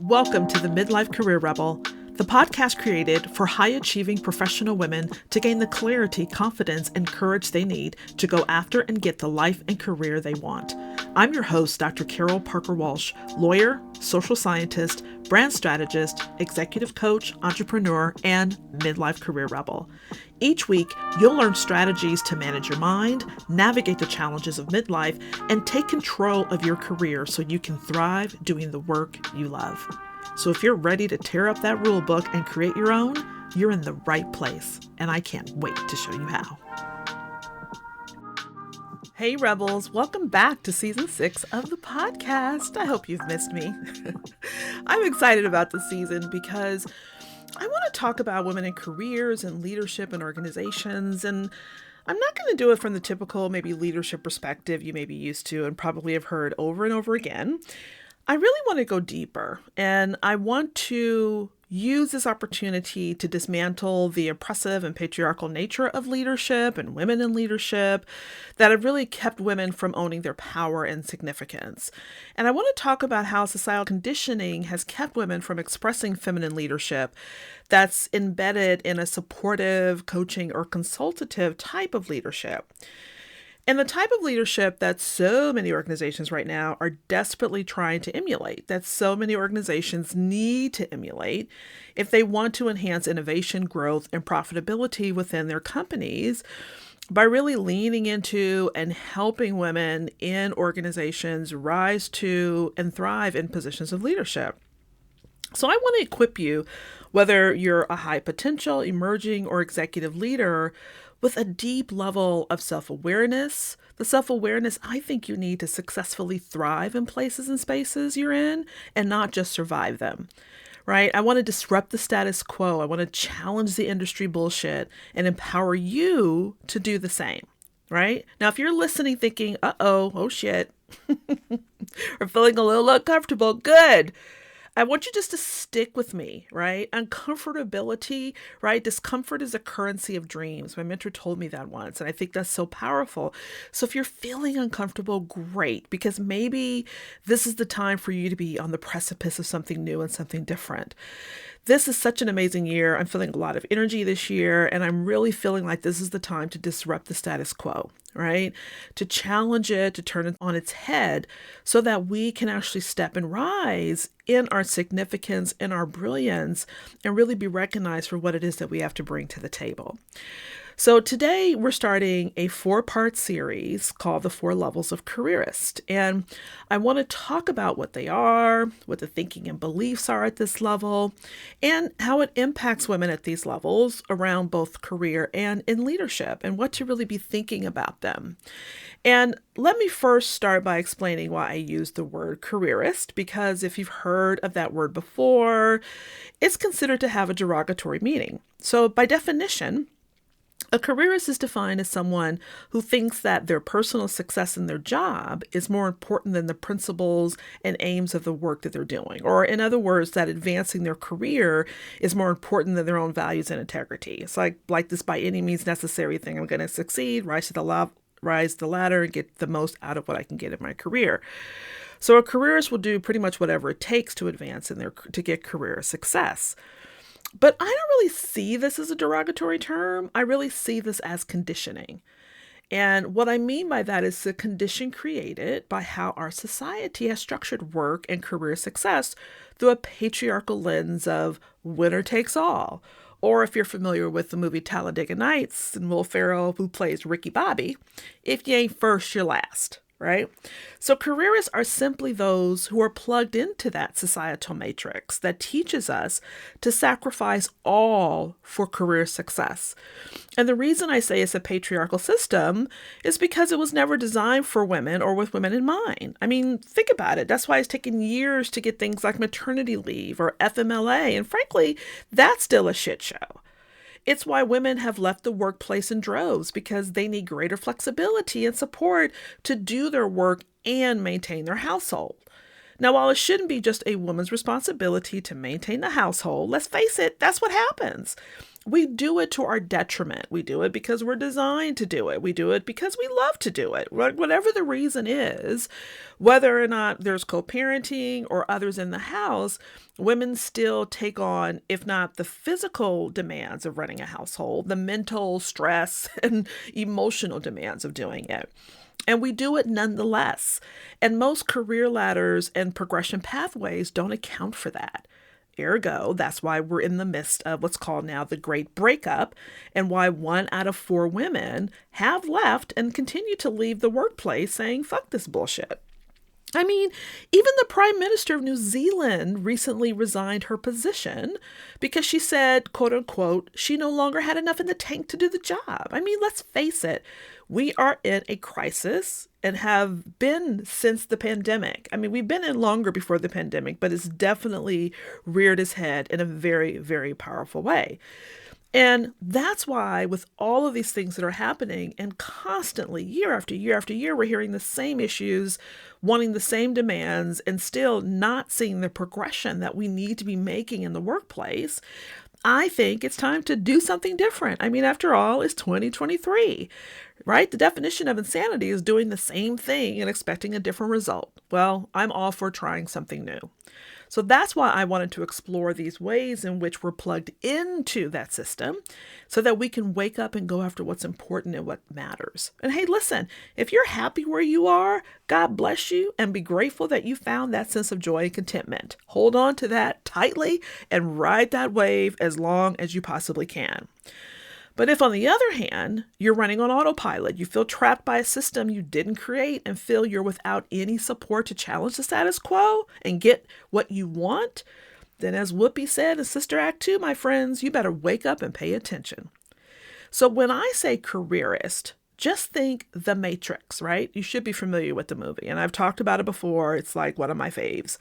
Welcome to the Midlife Career Rebel, the podcast created for high-achieving professional women to gain the clarity, confidence, and courage they need to go after and get the life and career they want. I'm your host, Dr. Carol Parker Walsh, lawyer, social scientist, brand strategist, executive coach, entrepreneur, and midlife career rebel. Each week, you'll learn strategies to manage your mind, navigate the challenges of midlife, and take control of your career so you can thrive doing the work you love. So if you're ready to tear up that rule book and create your own, you're in the right place, and I can't wait to show you how. Hey Rebels, welcome back to season 6 of the podcast. I hope you've missed me. I'm excited about this season because I want to talk about women in careers and leadership and organizations, and I'm not going to do it from the typical maybe leadership perspective you may be used to and probably have heard over and over again. I really want to go deeper, and I want to use this opportunity to dismantle the oppressive and patriarchal nature of leadership and women in leadership that have really kept women from owning their power and significance. And I want to talk about how societal conditioning has kept women from expressing feminine leadership that's embedded in a supportive, coaching, or consultative type of leadership. And the type of leadership that so many organizations right now are desperately trying to emulate, that so many organizations need to emulate if they want to enhance innovation, growth, and profitability within their companies by really leaning into and helping women in organizations rise to and thrive in positions of leadership. So I want to equip you, whether you're a high potential, emerging, or executive leader, with a deep level of self-awareness, the self-awareness I think you need to successfully thrive in places and spaces you're in and not just survive them, right? I want to disrupt the status quo. I want to challenge the industry bullshit and empower you to do the same, right? Now, if you're listening thinking, oh shit, or feeling a little uncomfortable, good. I want you just to stick with me, right? Uncomfortability, right? Discomfort is a currency of dreams. My mentor told me that once, and I think that's so powerful. So if you're feeling uncomfortable, great, because maybe this is the time for you to be on the precipice of something new and something different. This is such an amazing year. I'm feeling a lot of energy this year, and I'm really feeling like this is the time to disrupt the status quo, right? To challenge it, to turn it on its head so that we can actually step and rise in our significance, in our brilliance, and really be recognized for what it is that we have to bring to the table. So today we're starting a 4-part series called the 4 Levels of Careerist. And I want to talk about what they are, what the thinking and beliefs are at this level, and how it impacts women at these levels around both career and in leadership, and what to really be thinking about them. And let me first start by explaining why I use the word careerist, because if you've heard of that word before, it's considered to have a derogatory meaning. So by definition, a careerist is defined as someone who thinks that their personal success in their job is more important than the principles and aims of the work that they're doing. Or in other words, that advancing their career is more important than their own values and integrity. It's like this by any means necessary thing. I'm going to succeed, rise the ladder, and get the most out of what I can get in my career. So a careerist will do pretty much whatever it takes to advance to get career success. But I don't really see this as a derogatory term. I really see this as conditioning. And what I mean by that is the condition created by how our society has structured work and career success through a patriarchal lens of winner takes all. Or if you're familiar with the movie Talladega Nights and Will Ferrell, who plays Ricky Bobby, if you ain't first, you're last. Right? So careerists are simply those who are plugged into that societal matrix that teaches us to sacrifice all for career success. And the reason I say it's a patriarchal system is because it was never designed for women or with women in mind. I mean, think about it. That's why it's taken years to get things like maternity leave or FMLA. And frankly, that's still a shit show. It's why women have left the workplace in droves, because they need greater flexibility and support to do their work and maintain their household. Now, while it shouldn't be just a woman's responsibility to maintain the household, let's face it, that's what happens. we do it to our detriment. We do it because we're designed to do it. We do it because we love to do it. Whatever the reason is, whether or not there's co-parenting or others in the house, women still take on, if not the physical demands of running a household, the mental stress and emotional demands of doing it. And we do it nonetheless. And most career ladders and progression pathways don't account for that. Ergo, that's why we're in the midst of what's called now the Great Breakup, and why 1 out of 4 women have left and continue to leave the workplace saying, fuck this bullshit. I mean, even the Prime Minister of New Zealand recently resigned her position because she said, quote unquote, she no longer had enough in the tank to do the job. I mean, let's face it, we are in a crisis and have been since the pandemic. I mean, we've been in longer before the pandemic, but it's definitely reared its head in a very, very powerful way. And that's why with all of these things that are happening and constantly year after year after year, we're hearing the same issues, wanting the same demands, and still not seeing the progression that we need to be making in the workplace. I think it's time to do something different. I mean, after all, it's 2023, right? The definition of insanity is doing the same thing and expecting a different result. Well, I'm all for trying something new. So that's why I wanted to explore these ways in which we're plugged into that system so that we can wake up and go after what's important and what matters. And hey, listen, if you're happy where you are, God bless you, and be grateful that you found that sense of joy and contentment. Hold on to that tightly and ride that wave as long as you possibly can. But if, on the other hand, you're running on autopilot, you feel trapped by a system you didn't create and feel you're without any support to challenge the status quo and get what you want, then as Whoopi said in Sister Act 2, my friends, you better wake up and pay attention. So when I say careerist, just think The Matrix, right? You should be familiar with the movie. And I've talked about it before. It's like one of my faves.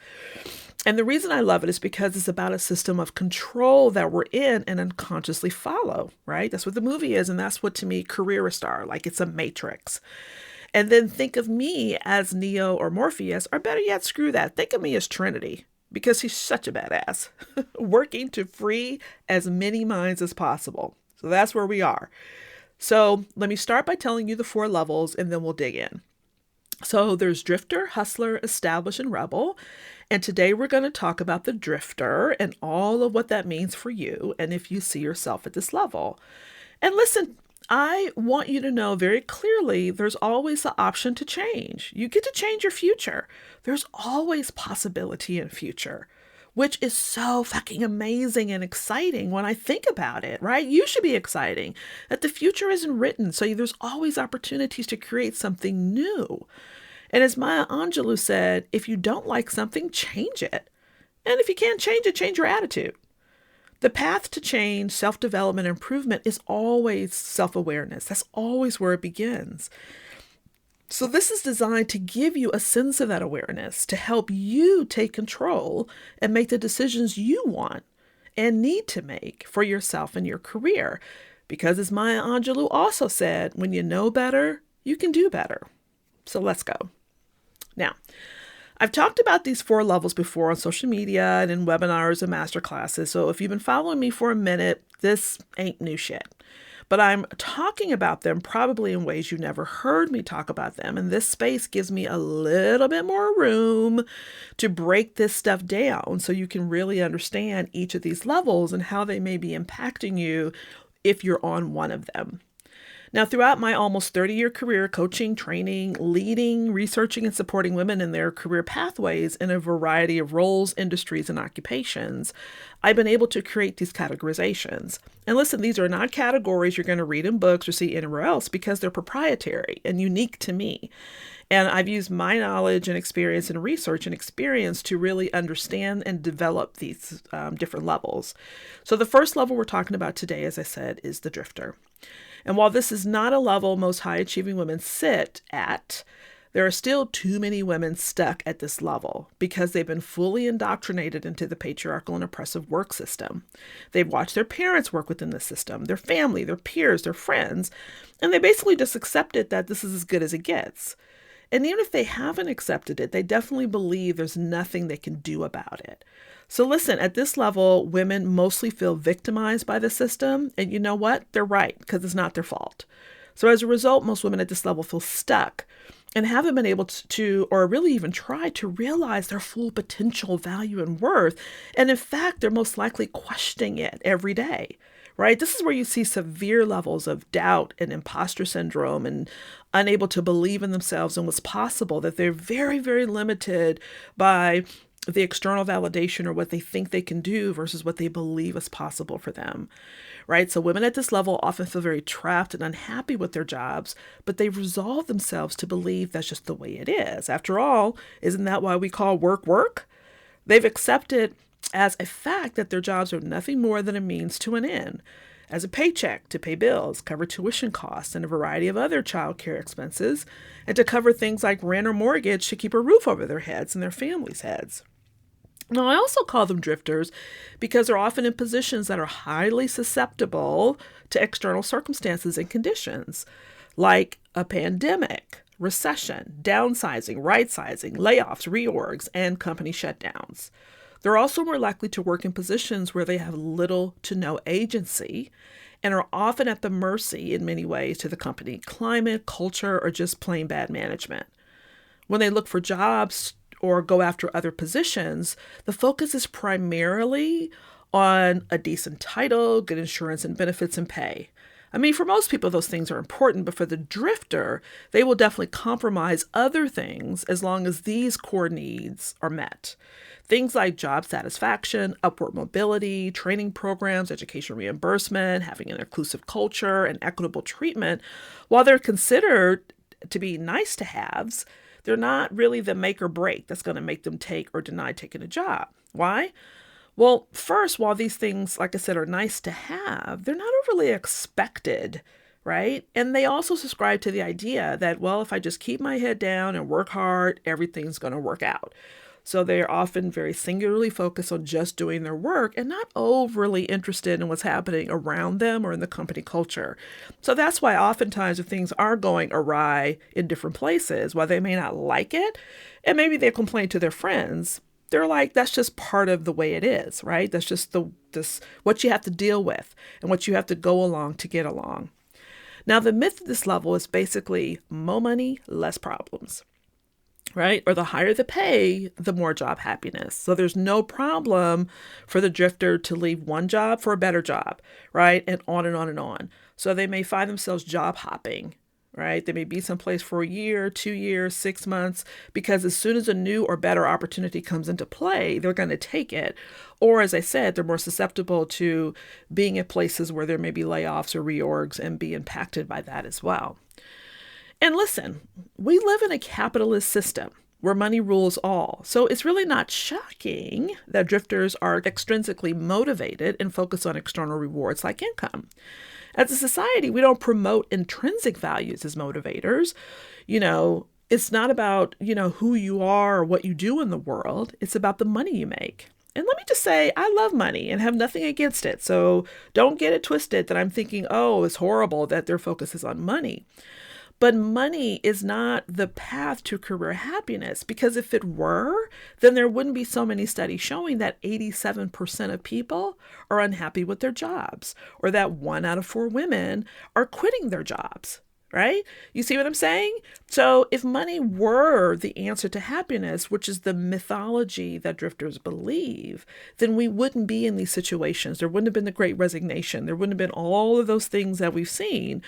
And the reason I love it is because it's about a system of control that we're in and unconsciously follow, right? That's what the movie is. And that's what, to me, careerists are. Like, it's a matrix. And then think of me as Neo or Morpheus, or better yet, screw that. Think of me as Trinity, because he's such a badass, working to free as many minds as possible. So that's where we are. So let me start by telling you the 4 levels, and then we'll dig in. So there's drifter, hustler, established, and rebel. And today we're going to talk about the drifter and all of what that means for you and if you see yourself at this level. And listen, I want you to know very clearly there's always the option to change. You get to change your future. There's always possibility in future, which is so fucking amazing and exciting when I think about it, right? You should be exciting that the future isn't written. So there's always opportunities to create something new. And as Maya Angelou said, if you don't like something, change it. And if you can't change it, change your attitude. The path to change, self-development, improvement is always self-awareness. That's always where it begins. So this is designed to give you a sense of that awareness, to help you take control and make the decisions you want and need to make for yourself and your career. Because as Maya Angelou also said, when you know better, you can do better. So let's go. Now, I've talked about these 4 levels before on social media and in webinars and masterclasses. So if you've been following me for a minute, this ain't new shit. But I'm talking about them probably in ways you never heard me talk about them. And this space gives me a little bit more room to break this stuff down so you can really understand each of these levels and how they may be impacting you if you're on one of them. Now, throughout my almost 30-year career coaching, training, leading, researching, and supporting women in their career pathways in a variety of roles, industries, and occupations, I've been able to create these categorizations. And listen, these are not categories you're going to read in books or see anywhere else because they're proprietary and unique to me. And I've used my knowledge and experience and research and experience to really understand and develop these different levels. So the first level we're talking about today, as I said, is the drifter. And while this is not a level most high-achieving women sit at, there are still too many women stuck at this level because they've been fully indoctrinated into the patriarchal and oppressive work system. They've watched their parents work within the system, their family, their peers, their friends, and they basically just accepted that this is as good as it gets. And even if they haven't accepted it, they definitely believe there's nothing they can do about it. So listen, at this level, women mostly feel victimized by the system. And you know what? They're right, because it's not their fault. So as a result, most women at this level feel stuck and haven't been able to, or really even try to realize their full potential, value, and worth. And in fact, they're most likely questioning it every day, right? This is where you see severe levels of doubt and imposter syndrome and unable to believe in themselves and what's possible, that they're very, very limited by the external validation or what they think they can do versus what they believe is possible for them, right? So women at this level often feel very trapped and unhappy with their jobs, but they've resolved themselves to believe that's just the way it is. After all, isn't that why we call work work? They've accepted as a fact that their jobs are nothing more than a means to an end, as a paycheck to pay bills, cover tuition costs, and a variety of other childcare expenses, and to cover things like rent or mortgage to keep a roof over their heads and their families' heads. Now, I also call them drifters because they're often in positions that are highly susceptible to external circumstances and conditions, like a pandemic, recession, downsizing, right-sizing, layoffs, reorgs, and company shutdowns. They're also more likely to work in positions where they have little to no agency and are often at the mercy, in many ways, to the company climate, culture, or just plain bad management. When they look for jobs or go after other positions, the focus is primarily on a decent title, good insurance and benefits, and pay. I mean, for most people, those things are important, but for the drifter, they will definitely compromise other things as long as these core needs are met. Things like job satisfaction, upward mobility, training programs, education reimbursement, having an inclusive culture, and equitable treatment, while they're considered to be nice to haves, they're not really the make or break that's going to make them take or deny taking a job. Why? Well, first, while these things, like I said, are nice to have, they're not overly expected, right? And they also subscribe to the idea that, well, if I just keep my head down and work hard, everything's going to work out. So they're often very singularly focused on just doing their work and not overly interested in what's happening around them or in the company culture. So that's why oftentimes if things are going awry in different places, while they may not like it, and maybe they complain to their friends, they're like, that's just part of the way it is, right? That's just this what you have to deal with and what you have to go along to get along. Now, the myth at this level is basically more money, less problems, right? Or the higher the pay, the more job happiness. So there's no problem for the drifter to leave one job for a better job, right? And on and on and on. So they may find themselves job hopping, right? They may be someplace for a year, 2 years, 6 months, because as soon as a new or better opportunity comes into play, they're going to take it. Or as I said, they're more susceptible to being at places where there may be layoffs or reorgs and be impacted by that as well. And listen, we live in a capitalist system where money rules all. So it's really not shocking that drifters are extrinsically motivated and focus on external rewards like income. As a society, we don't promote intrinsic values as motivators. It's not about, who you are or what you do in the world. It's about the money you make. And let me just say, I love money and have nothing against it. So don't get it twisted that I'm thinking, oh, it's horrible that their focus is on money. But money is not the path to career happiness, because if it were, then there wouldn't be so many studies showing that 87% of people are unhappy with their jobs, or that 1 out of 4 women are quitting their jobs, right? You see what I'm saying? So if money were the answer to happiness, which is the mythology that drifters believe, then we wouldn't be in these situations. There wouldn't have been the Great Resignation. There wouldn't have been all of those things that we've seen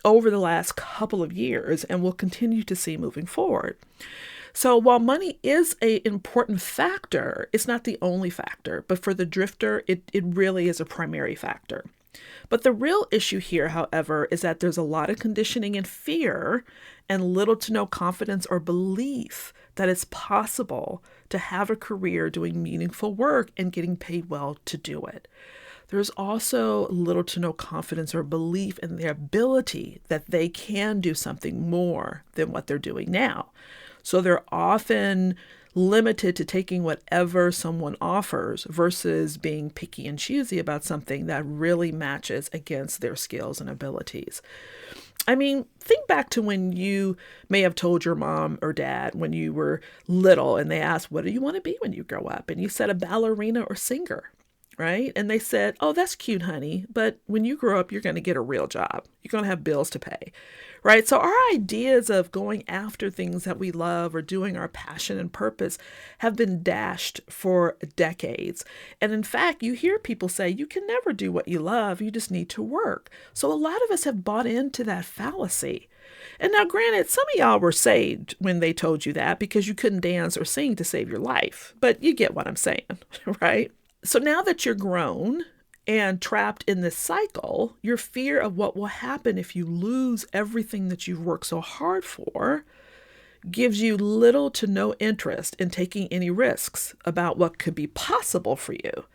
over the last couple of years and will continue to see moving forward. So while money is an important factor, it's not the only factor, but for the drifter, it really is a primary factor. But the real issue here, however, is that there's a lot of conditioning and fear and little to no confidence or belief that it's possible to have a career doing meaningful work and getting paid well to do it. There's also little to no confidence or belief in their ability that they can do something more than what they're doing now. So they're often limited to taking whatever someone offers versus being picky and choosy about something that really matches against their skills and abilities. I mean, think back to when you may have told your mom or dad when you were little and they asked, what do you want to be when you grow up? And you said a ballerina or singer, right? And they said, oh, that's cute, honey. But when you grow up, you're going to get a real job. You're going to have bills to pay, right? So our ideas of going after things that we love or doing our passion and purpose have been dashed for decades. And in fact, you hear people say you can never do what you love. You just need to work. So a lot of us have bought into that fallacy. And now, granted, some of y'all were saved when they told you that because you couldn't dance or sing to save your life. But you get what I'm saying, right? So now that you're grown and trapped in this cycle, your fear of what will happen if you lose everything that you've worked so hard for gives you little to no interest in taking any risks about what could be possible for you,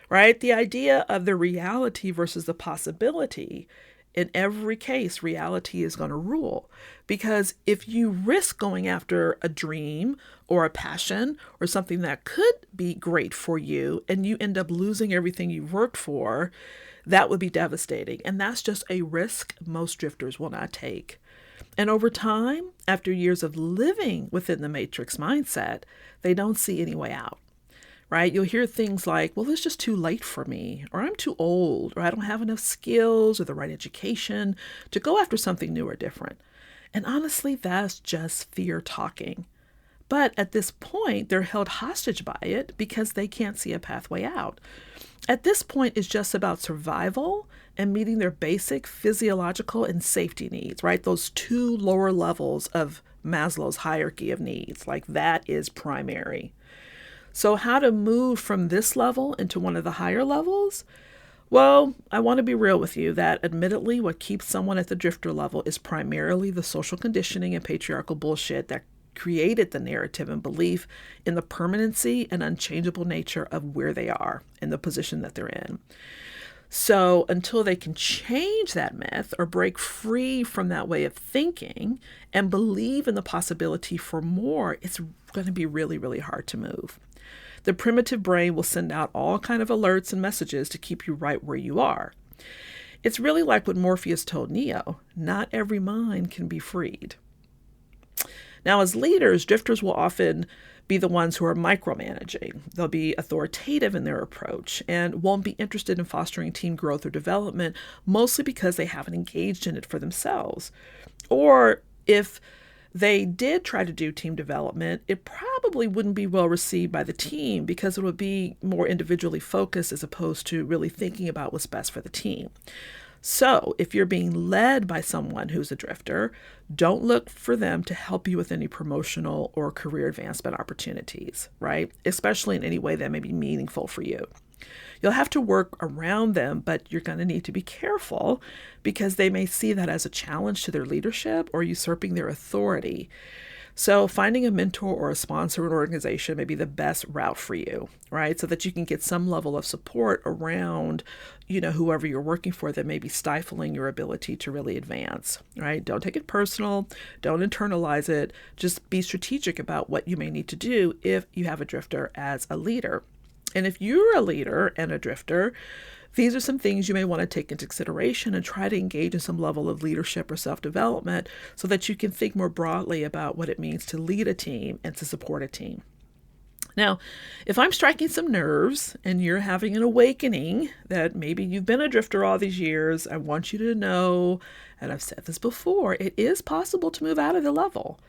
right? The idea of the reality versus the possibility. In every case, reality is going to rule. Because if you risk going after a dream or a passion or something that could be great for you and you end up losing everything you've worked for, that would be devastating. And that's just a risk most drifters will not take. And over time, after years of living within the matrix mindset, they don't see any way out. Right? You'll hear things like, well, it's just too late for me, or I'm too old, or I don't have enough skills or the right education to go after something new or different. And honestly, that's just fear talking. But at this point, they're held hostage by it because they can't see a pathway out. At this point, it's just about survival and meeting their basic physiological and safety needs, right? Those two lower levels of Maslow's hierarchy of needs, like that is primary. So how to move from this level into one of the higher levels? Well, I want to be real with you that admittedly what keeps someone at the drifter level is primarily the social conditioning and patriarchal bullshit that created the narrative and belief in the permanency and unchangeable nature of where they are and the position that they're in. So until they can change that myth or break free from that way of thinking and believe in the possibility for more, it's going to be really, really hard to move. The primitive brain will send out all kind of alerts and messages to keep you right where you are. It's really like what Morpheus told Neo, not every mind can be freed. Now, as leaders, drifters will often be the ones who are micromanaging. They'll be authoritative in their approach and won't be interested in fostering team growth or development, mostly because they haven't engaged in it for themselves. Or if they did try to do team development, it probably wouldn't be well received by the team because it would be more individually focused as opposed to really thinking about what's best for the team. So if you're being led by someone who's a drifter, don't look for them to help you with any promotional or career advancement opportunities, right? Especially in any way that may be meaningful for you. You'll have to work around them, but you're going to need to be careful because they may see that as a challenge to their leadership or usurping their authority. So finding a mentor or a sponsor or an organization may be the best route for you, right? So that you can get some level of support around, whoever you're working for that may be stifling your ability to really advance, right? Don't take it personal. Don't internalize it. Just be strategic about what you may need to do if you have a drifter as a leader. And if you're a leader and a drifter, these are some things you may want to take into consideration and try to engage in some level of leadership or self-development so that you can think more broadly about what it means to lead a team and to support a team. Now, if I'm striking some nerves and you're having an awakening that maybe you've been a drifter all these years, I want you to know, and I've said this before, it is possible to move out of the level.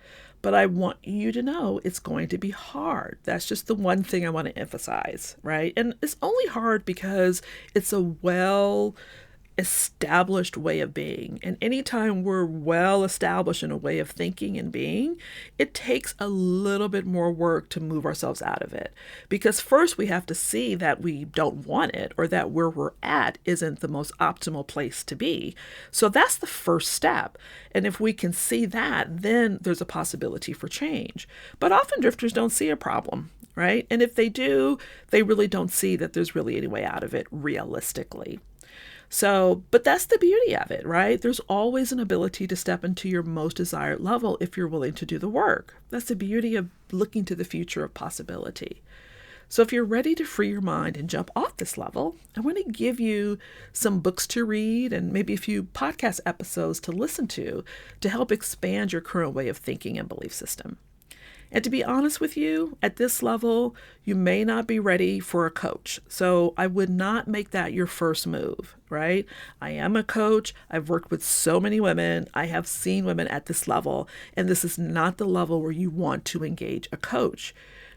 But I want you to know it's going to be hard. That's just the one thing I want to emphasize, right? And it's only hard because it's a well-established way of being. And anytime we're well-established in a way of thinking and being, it takes a little bit more work to move ourselves out of it. Because first we have to see that we don't want it or that where we're at isn't the most optimal place to be. So that's the first step. And if we can see that, then there's a possibility for change. But often drifters don't see a problem, right? And if they do, they really don't see that there's really any way out of it realistically. So, but that's the beauty of it, right? There's always an ability to step into your most desired level if you're willing to do the work. That's the beauty of looking to the future of possibility. So if you're ready to free your mind and jump off this level, I want to give you some books to read and maybe a few podcast episodes to listen to help expand your current way of thinking and belief system. And to be honest with you, at this level, you may not be ready for a coach. So I would not make that your first move, right? I am a coach. I've worked with so many women. I have seen women at this level, and this is not the level where you want to engage a coach.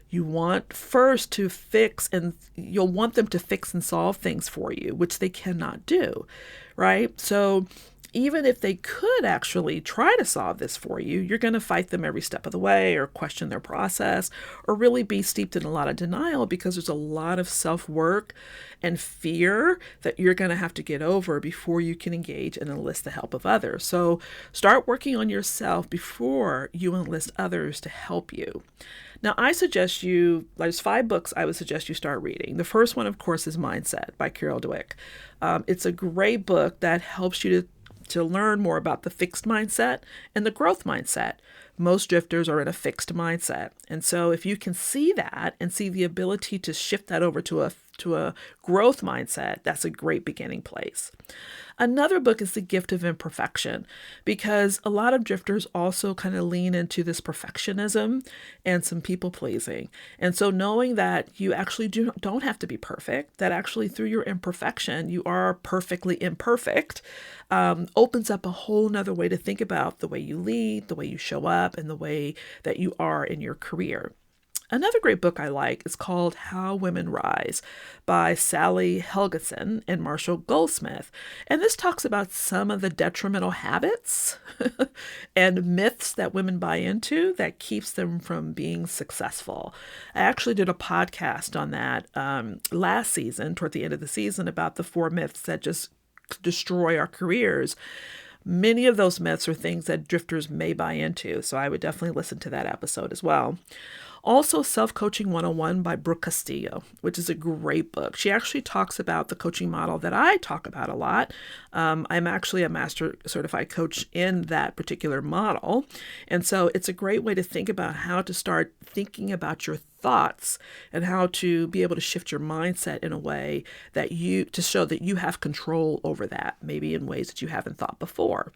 You want first to fix, and you'll want them to fix and solve things for you, which they cannot do, right? So even if they could actually try to solve this for you, you're going to fight them every step of the way or question their process or really be steeped in a lot of denial because there's a lot of self-work and fear that you're going to have to get over before you can engage and enlist the help of others. So start working on yourself before you enlist others to help you. Now, I suggest there's 5 books I would suggest you start reading. The first one, of course, is Mindset by Carol Dweck. It's a great book that helps you to learn more about the fixed mindset and the growth mindset. Most drifters are in a fixed mindset. And so if you can see that and see the ability to shift that over to a growth mindset, that's a great beginning place. Another book is The Gift of Imperfection, because a lot of drifters also kind of lean into this perfectionism and some people pleasing. And so knowing that you actually don't have to be perfect, that actually through your imperfection, you are perfectly imperfect, opens up a whole nother way to think about the way you lead, the way you show up, and the way that you are in your career. Another great book I like is called How Women Rise by Sally Helgeson and Marshall Goldsmith. And this talks about some of the detrimental habits and myths that women buy into that keeps them from being successful. I actually did a podcast on that last season, toward the end of the season, about the 4 myths that just destroy our careers. Many of those myths are things that drifters may buy into, so I would definitely listen to that episode as well. Also, Self-Coaching 101 by Brooke Castillo, which is a great book. She actually talks about the coaching model that I talk about a lot. I'm actually a master certified coach in that particular model. And so it's a great way to think about how to start thinking about your thoughts and how to be able to shift your mindset in a way that to show that you have control over that, maybe in ways that you haven't thought before.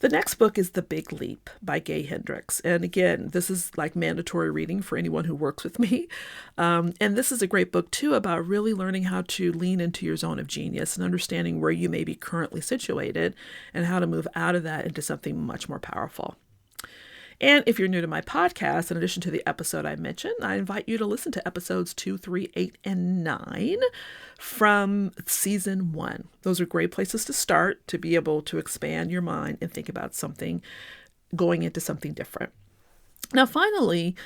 The next book is The Big Leap by Gay Hendricks. And again, this is like mandatory reading for anyone who works with me. And this is a great book too about really learning how to lean into your zone of genius and understanding where you may be currently situated and how to move out of that into something much more powerful. And if you're new to my podcast, in addition to the episode I mentioned, I invite you to listen to episodes 2, 3, 8, and 9 from season 1. Those are great places to start to be able to expand your mind and think about going into something different. Now, finally,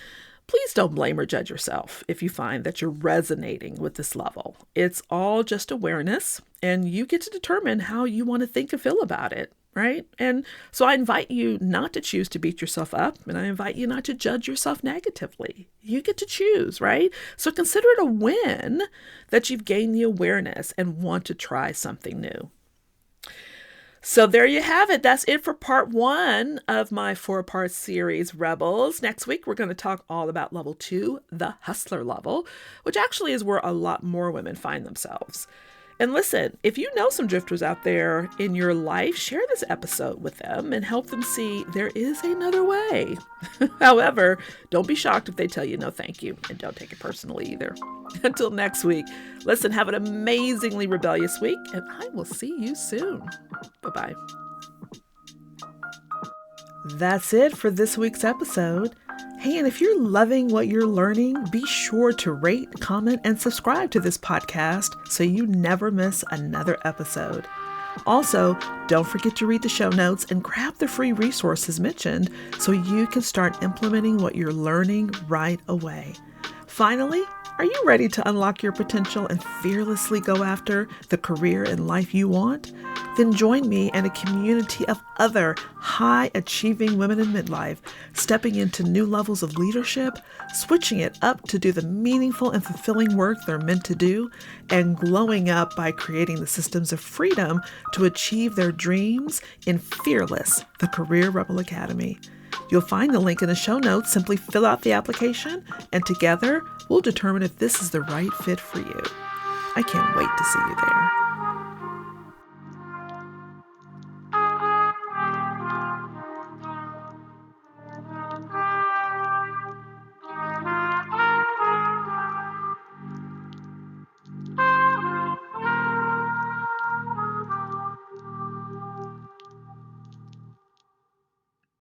please don't blame or judge yourself if you find that you're resonating with this level. It's all just awareness, and you get to determine how you want to think and feel about it. Right? And so I invite you not to choose to beat yourself up, and I invite you not to judge yourself negatively. You get to choose, right? So consider it a win that you've gained the awareness and want to try something new. So there you have it. That's it for part 1 of my 4-part series, Rebels. Next week, we're going to talk all about level 2, the hustler level, which actually is where a lot more women find themselves. And listen, if you know some drifters out there in your life, share this episode with them and help them see there is another way. However, don't be shocked if they tell you no thank you, and don't take it personally either. Until next week, listen, have an amazingly rebellious week, and I will see you soon. Bye-bye. That's it for this week's episode. Hey, and if you're loving what you're learning, be sure to rate, comment, and subscribe to this podcast so you never miss another episode. Also, don't forget to read the show notes and grab the free resources mentioned so you can start implementing what you're learning right away. Finally, are you ready to unlock your potential and fearlessly go after the career and life you want? Then join me and a community of other high-achieving women in midlife, stepping into new levels of leadership, switching it up to do the meaningful and fulfilling work they're meant to do, and glowing up by creating the systems of freedom to achieve their dreams in Fearless, the Career Rebel Academy. You'll find the link in the show notes. Simply fill out the application, and together we'll determine if this is the right fit for you. I can't wait to see you there.